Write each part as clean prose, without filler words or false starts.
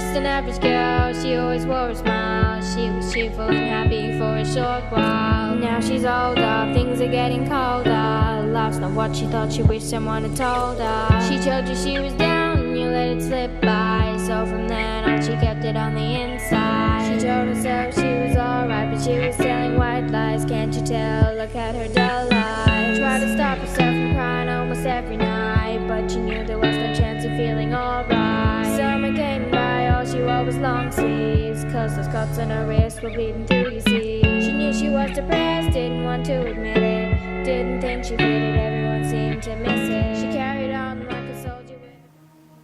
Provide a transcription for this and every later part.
just an average girl, she always wore a smile. She was cheerful and happy for a short while. Now she's older, things are getting colder. Life's not what she thought, she wished someone had told her. She told you she was down and you let it slip by. So from then on she kept it on the inside. She told herself she was alright, but she was telling white lies. Can't you tell? Look at her dull eyes. Tried to stop herself from crying almost every night, but she knew there was no chance of feeling alright. Summer came by, all she wore was long sleeves, cause those cuts on her wrist were bleeding through, you see. She knew she was depressed, didn't want to admit it. Didn't think she fit it, everyone seemed to miss it. She carried on like a soldier with...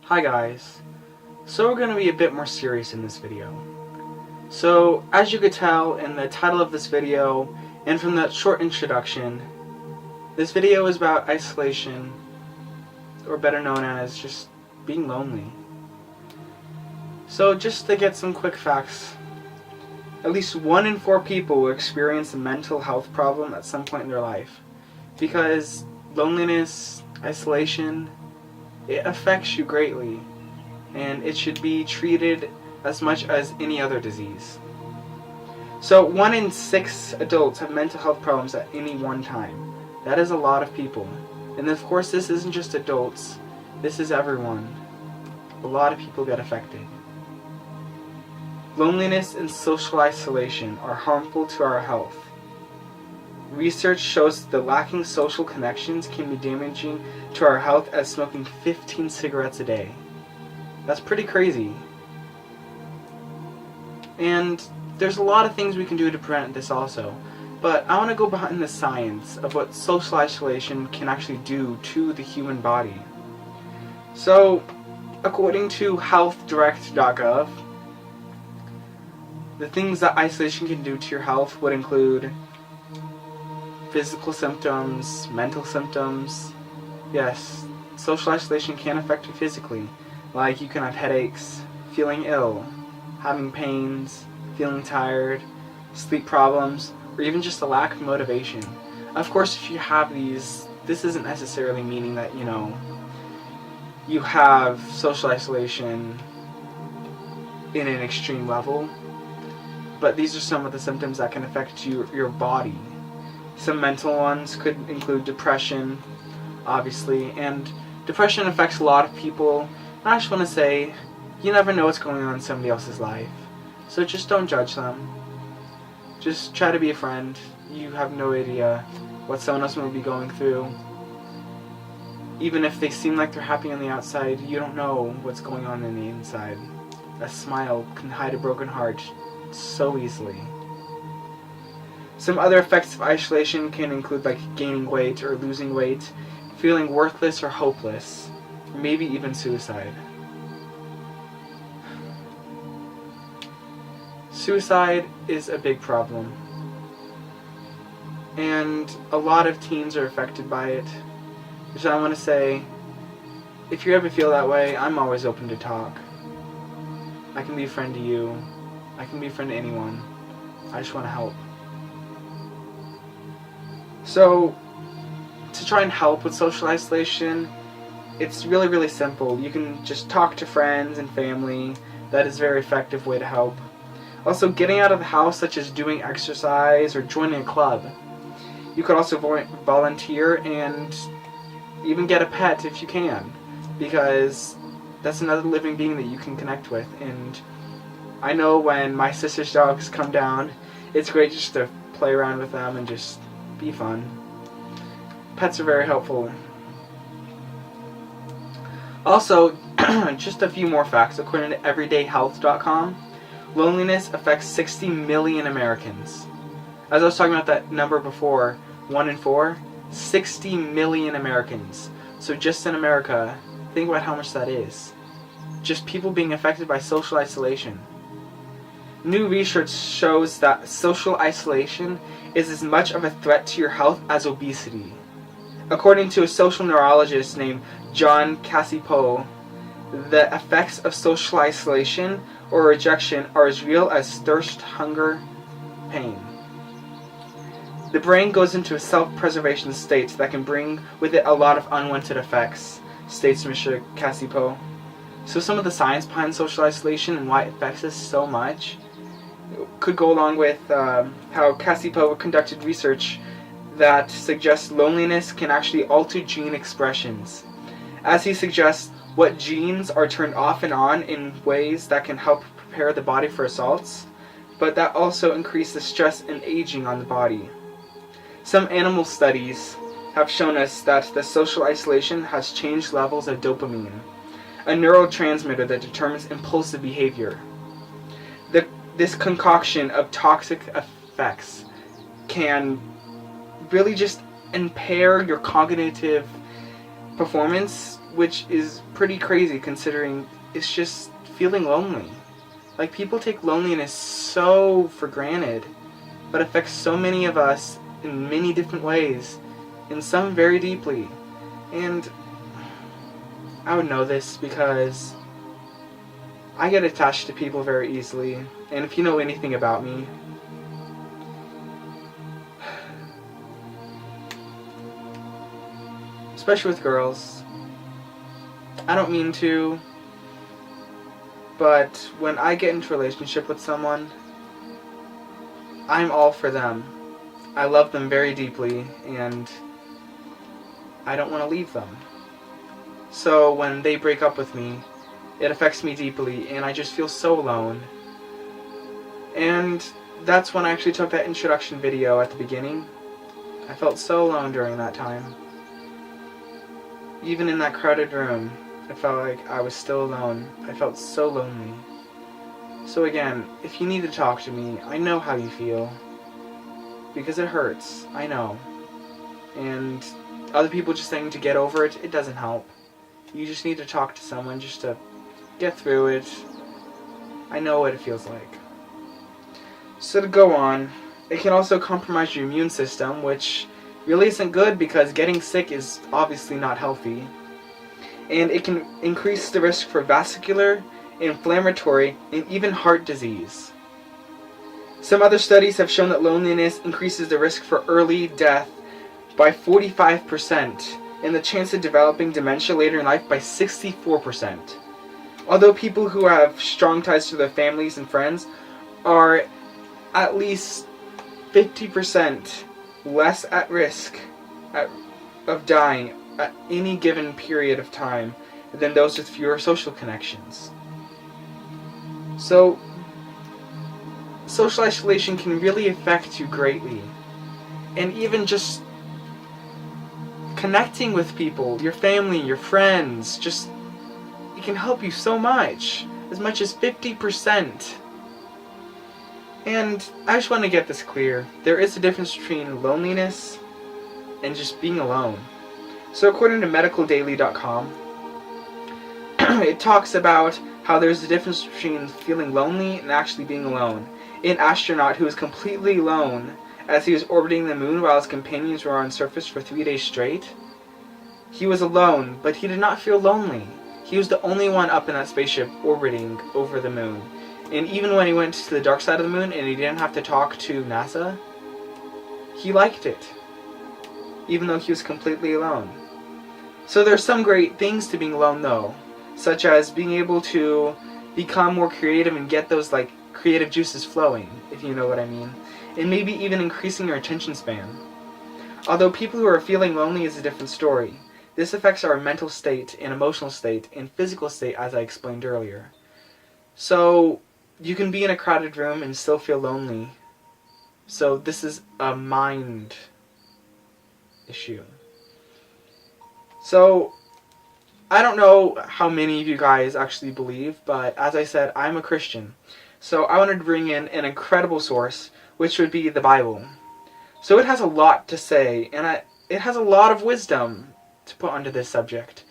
Hi guys, so we're going to be a bit more serious in this video. So, as you could tell in the title of this video, and from that short introduction, this video is about isolation, or better known as just being lonely. So just to get some quick facts, at least 1 in 4 people will experience a mental health problem at some point in their life. Because loneliness, isolation, it affects you greatly, and it should be treated as much as any other disease. So 1 in 6 adults have mental health problems at any one time. That is a lot of people. And of course this isn't just adults, this is everyone. A lot of people get affected. Loneliness and social isolation are harmful to our health. Research shows that lacking social connections can be damaging to our health as smoking 15 cigarettes a day. That's pretty crazy. And there's a lot of things we can do to prevent this also. But I want to go behind the science of what social isolation can actually do to the human body. So, according to healthdirect.gov, the things that isolation can do to your health would include physical symptoms, mental symptoms. Yes, social isolation can affect you physically. Like you can have headaches, feeling ill, having pains, feeling tired, sleep problems, or even just a lack of motivation. Of course, if you have these, this isn't necessarily meaning that, you have social isolation in an extreme level. But these are some of the symptoms that can affect your body. Some mental ones could include depression, obviously, and depression affects a lot of people. And I just want to say, you never know what's going on in somebody else's life, so just don't judge them. Just try to be a friend. You have no idea what someone else might be going through. Even if they seem like they're happy on the outside, you don't know what's going on in the inside. A smile can hide a broken heart so easily. Some other effects of isolation can include like gaining weight or losing weight, feeling worthless or hopeless, or maybe even suicide. Suicide is a big problem, and a lot of teens are affected by it. So I want to say, if you ever feel that way, I'm always open to talk. I can be a friend to you. I can be a friend to anyone. I just want to help. So, to try and help with social isolation, it's really, really simple. You can just talk to friends and family. That is a very effective way to help. Also, getting out of the house, such as doing exercise or joining a club. You could also volunteer and even get a pet if you can, because that's another living being that you can connect with. And I know when my sister's dogs come down, it's great just to play around with them and just be fun. Pets are very helpful. Also, just a few more facts. According to everydayhealth.com, loneliness affects 60 million Americans. As I was talking about that number before, 1 in 4, 60 million Americans. So just in America, think about how much that is. Just people being affected by social isolation. New research shows that social isolation is as much of a threat to your health as obesity. According to a social neurologist named John Cacipo, the effects of social isolation or rejection are as real as thirst, hunger, pain. The brain goes into a self-preservation state that can bring with it a lot of unwanted effects, states Mr. Cacipo. So some of the science behind social isolation and why it affects us so much could go along with how Cassie Poe conducted research that suggests loneliness can actually alter gene expressions. As he suggests, what genes are turned off and on in ways that can help prepare the body for assaults, but that also increase the stress and aging on the body. Some animal studies have shown us that the social isolation has changed levels of dopamine, a neurotransmitter that determines impulsive behavior. This concoction of toxic effects can really just impair your cognitive performance, which is pretty crazy considering it's just feeling lonely. Like, people take loneliness so for granted, but affects so many of us in many different ways, and some very deeply. And I would know this because I get attached to people very easily, and if you know anything about me, especially with girls, I don't mean to, but when I get into a relationship with someone, I'm all for them. I love them very deeply, and I don't want to leave them. So when they break up with me, it affects me deeply, and I just feel so alone. And that's when I actually took that introduction video at the beginning. I felt so alone during that time. Even in that crowded room, I felt like I was still alone. I felt so lonely. So again, if you need to talk to me, I know how you feel. Because it hurts, I know. And other people just saying to get over it, it doesn't help. You just need to talk to someone just to get through it. I know what it feels like. So to go on, it can also compromise your immune system, which really isn't good because getting sick is obviously not healthy. And it can increase the risk for vascular, inflammatory, and even heart disease. Some other studies have shown that loneliness increases the risk for early death by 45% and the chance of developing dementia later in life by 64%. Although people who have strong ties to their families and friends are at least 50% less at risk of dying at any given period of time than those with fewer social connections. So, social isolation can really affect you greatly. And even just connecting with people, your family, your friends, just, it can help you so much as 50%. And I just want to get this clear. There is a difference between loneliness and just being alone. So according to medicaldaily.com, it talks about how there's a difference between feeling lonely and actually being alone. An astronaut who was completely alone as he was orbiting the moon while his companions were on surface for 3 days straight. He was alone, but he did not feel lonely. He was the only one up in that spaceship orbiting over the moon. And even when he went to the dark side of the moon and he didn't have to talk to NASA, he liked it, even though he was completely alone. So there's some great things to being alone though, such as being able to become more creative and get those creative juices flowing, if you know what I mean, and maybe even increasing your attention span. Although people who are feeling lonely is a different story. This affects our mental state and emotional state and physical state, as I explained earlier. So you can be in a crowded room and still feel lonely. So this is a mind issue. So I don't know how many of you guys actually believe, but as I said, I'm a Christian. So I wanted to bring in an incredible source, which would be the Bible. So it has a lot to say, and it has a lot of wisdom to put onto this subject.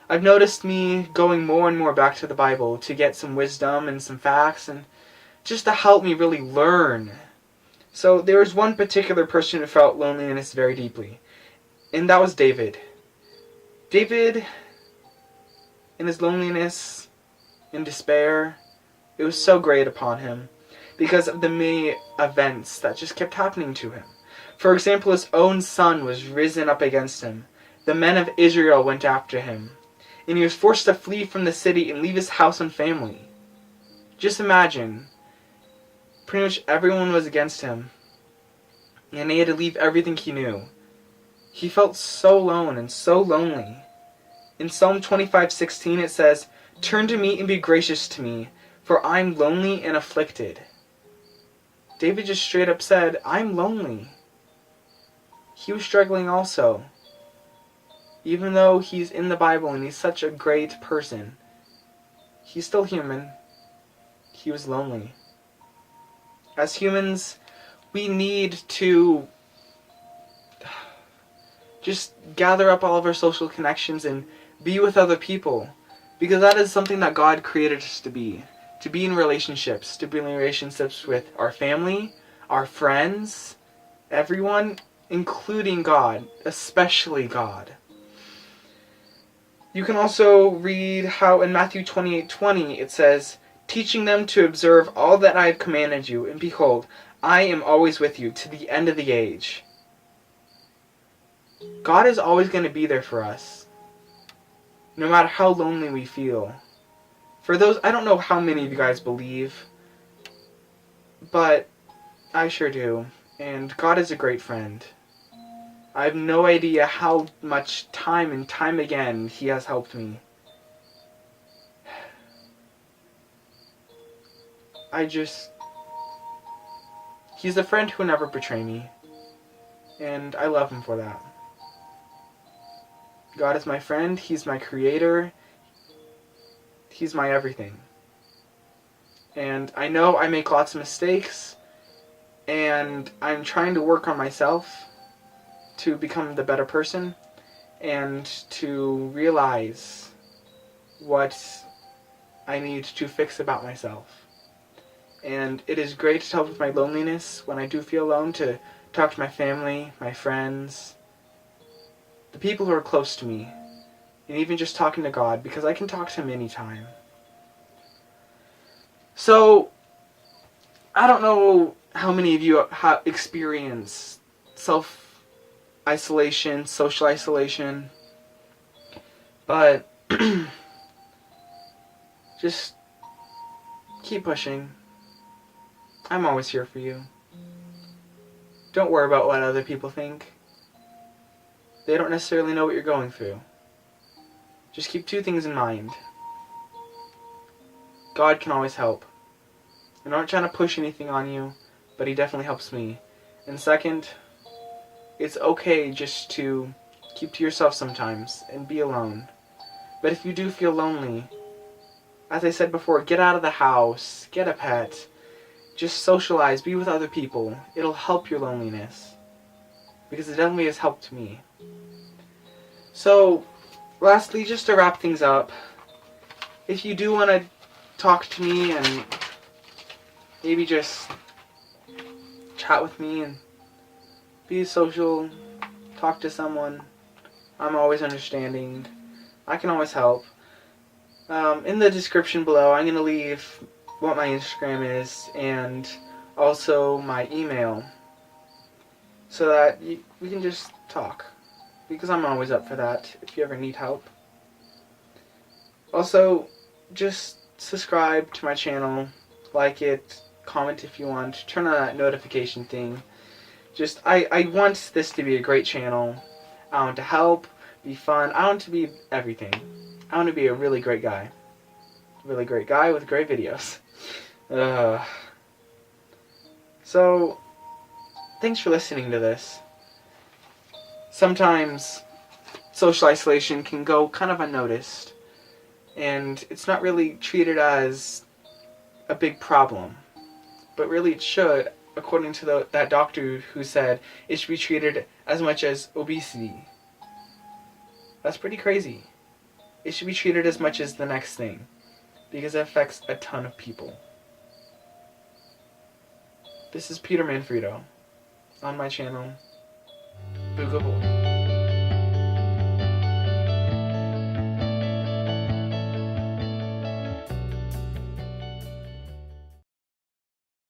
I've noticed me going more and more back to the Bible to get some wisdom and some facts, and just to help me really learn. So there was one particular person who felt loneliness very deeply, and that was David. David, in his loneliness and despair, it was so great upon him because of the many events that just kept happening to him. For example, his own son was risen up against him. The men of Israel went after him. and he was forced to flee from the city and leave his house and family. Just imagine. Pretty much everyone was against him, and he had to leave everything he knew. He felt so alone and so lonely. In Psalm 25:16 it says, "Turn to me and be gracious to me, for I'm lonely and afflicted." David just straight up said, "I'm lonely." He was struggling also. Even though he's in the Bible and he's such a great person, he's still human. He was lonely. As humans, we need to just gather up all of our social connections and be with other people, because that is something that God created us to be in relationships, to be in relationships with our family, our friends, everyone, including God, especially God. You can also read how in Matthew 28:20 it says, "Teaching them to observe all that I have commanded you, and behold, I am always with you to the end of the age." God is always going to be there for us, no matter how lonely we feel. For those, I don't know how many of you guys believe, but I sure do. And God is a great friend. I have no idea how much time and time again He has helped me. He's a friend who will never betray me. And I love Him for that. God is my friend. He's my creator. He's my everything. And I know I make lots of mistakes, and I'm trying to work on myself to become the better person and to realize what I need to fix about myself. And it is great to help with my loneliness when I do feel alone, to talk to my family, my friends, the people who are close to me, and even just talking to God, because I can talk to Him anytime. So, I don't know how many of you have experienced self-isolation, social isolation, but just keep pushing. I'm always here for you. Don't worry about what other people think. They don't necessarily know what you're going through. Just keep two things in mind. God can always help. I'm not trying to push anything on you, but He definitely helps me. And second, it's okay just to keep to yourself sometimes and be alone. But if you do feel lonely, as I said before, get out of the house, get a pet, just socialize, be with other people. It'll help your loneliness, because it definitely has helped me. So, lastly, just to wrap things up, if you do want to talk to me and maybe just chat with me and be social, talk to someone, I'm always understanding. I can always help. In the description below, I'm going to leave what my Instagram is and also my email, so that we can just talk, because I'm always up for that if you ever need help. Also, just subscribe to my channel, like it, comment if you want, turn on that notification thing. Just, I want this to be a great channel. I want to help, be fun, I want to be everything. I want to be a really great guy. Really great guy with great videos. So, thanks for listening to this. Sometimes social isolation can go kind of unnoticed, and it's not really treated as a big problem, but really it should, according to that doctor who said it should be treated as much as obesity. That's pretty crazy. It should be treated as much as the next thing, because it affects a ton of people. This is Peter Manfredo on my channel, Boogahole.